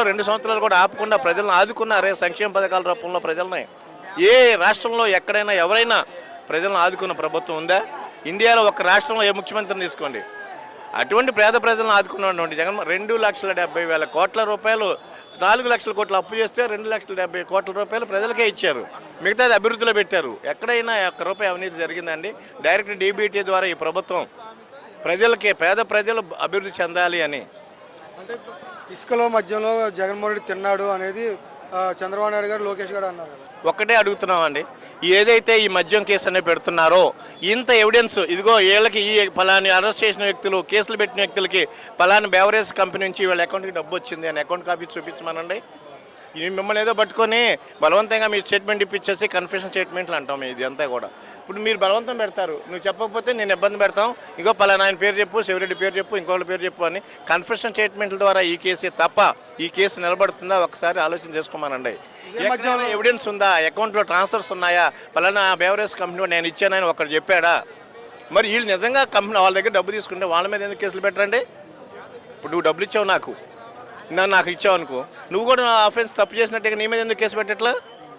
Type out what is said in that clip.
2 సంవత్సరాలు కూడా ఆపకుండా ప్రజలను ఆదుకున్నారే సంక్షేమ పథకాల రూపంలో ప్రజల్ని. ఏ రాష్ట్రంలో ఎక్కడైనా ఎవరైనా ప్రజలను ఆదుకున్న ప్రభుత్వం ఉందా? ఇండియాలో ఒక రాష్ట్రంలో ఏ ముఖ్యమంత్రిని తీసుకోండి, అటువంటి పేద ప్రజలను ఆదుకున్నటువంటి జగన్ 2,70,000 కోట్ల రూపాయలు, 4 లక్షల కోట్లు అప్పు చేస్తే 2,70,000 కోట్ల రూపాయలు ప్రజలకే ఇచ్చారు. మిగతాది అభివృద్ధిలో పెట్టారు. ఎక్కడైనా ఒక్క రూపాయి అవినీతి జరిగిందండి? డైరెక్ట్ డీబీటీ ద్వారా ఈ ప్రభుత్వం ప్రజలకే, పేద ప్రజలు అభివృద్ధి చెందాలి అని. అంటే ఇసుకలో మధ్యలో జగన్మోహన్ రెడ్డి తిన్నాడు అనేది చంద్రబాబు నాయుడు గారు, లోకేష్ గారు అన్నారు. ఒక్కటే అడుగుతున్నామండి, ఏదైతే ఈ మద్యం కేసు అనేది పెడుతున్నారో ఇంత ఎవిడెన్స్, ఇదిగో వీళ్ళకి ఈ పలాని అరెస్ట్ చేసిన వ్యక్తులు, కేసులు పెట్టిన వ్యక్తులకి పలాని బెవరేజ్ కంపెనీ నుంచి వీళ్ళ అకౌంట్కి డబ్బు వచ్చింది అని అకౌంట్ కాపీ చూపించమనండి. మిమ్మల్ని ఏదో పట్టుకొని బలవంతంగా మీ స్టేట్మెంట్ ఇప్పించేసి కన్ఫెషన్ స్టేట్మెంట్లు అంటాం. ఇది అంతా కూడా ఇప్పుడు మీరు బలవంతం పెడతారు, నువ్వు చెప్పకపోతే నేను ఇబ్బంది పెడతాం, ఇంకో పలానా ఆయన పేరు చెప్పు, శివరెడ్డి పేరు చెప్పు, ఇంకోళ్ళ పేరు చెప్పు అని కన్ఫెషన్ స్టేట్మెంట్ల ద్వారా ఈ కేసే తప్ప ఈ కేసు నిలబడుతుందా ఒకసారి ఆలోచన చేసుకోమనండి. ఎవిడెన్స్ ఉందా? అకౌంట్లో ట్రాన్స్ఫర్స్ ఉన్నాయా? పలానా బెవరేజ్ కంపెనీ నేను ఇచ్చానని ఒకరు చెప్పాడా? మరి వీళ్ళు నిజంగా కంపెనీ వాళ్ళ దగ్గర డబ్బు తీసుకుంటే వాళ్ళ మీద ఎందుకు కేసులు పెట్టరండి? ఇప్పుడు నువ్వు డబ్బులు ఇచ్చావు, నాకు ఇచ్చావు అనుకో, నువ్వు కూడా ఆఫెన్స్ తప్పు చేసినట్టుగా నీ మీద ఎందుకు కేసు పెట్టట్లా?